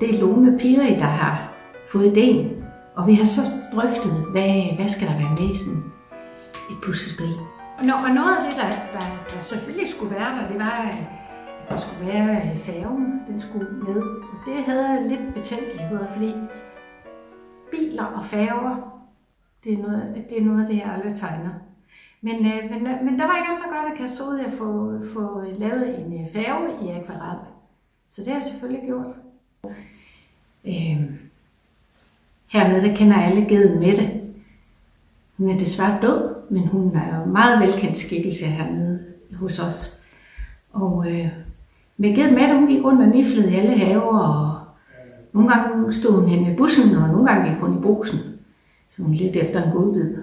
Det er Lone Piri, der har fået ideen, og vi har så drøftet, hvad skal der være med i sådan et puslespil. Og noget af det, der selvfølgelig skulle være der, det var, at der skulle være færgen, den skulle med. Og det havde jeg lidt betænkeligheder, fordi biler og færger, det er noget af det, jeg aldrig tegner. Men der var ikke andet at gøre, der kan stå at få lavet en færge i akvarel. Så det har jeg selvfølgelig gjort. Hernede, der kender alle Geden Mette. Hun er desværre død, men hun er jo meget velkendt skikkelse hernede hos os. Og med Geden Mette, hun gik rundt og niflede i alle haver, og nogle gange stod hun hen med bussen, og nogle gange gik hun i brusen. Så hun lidt efter en godbid.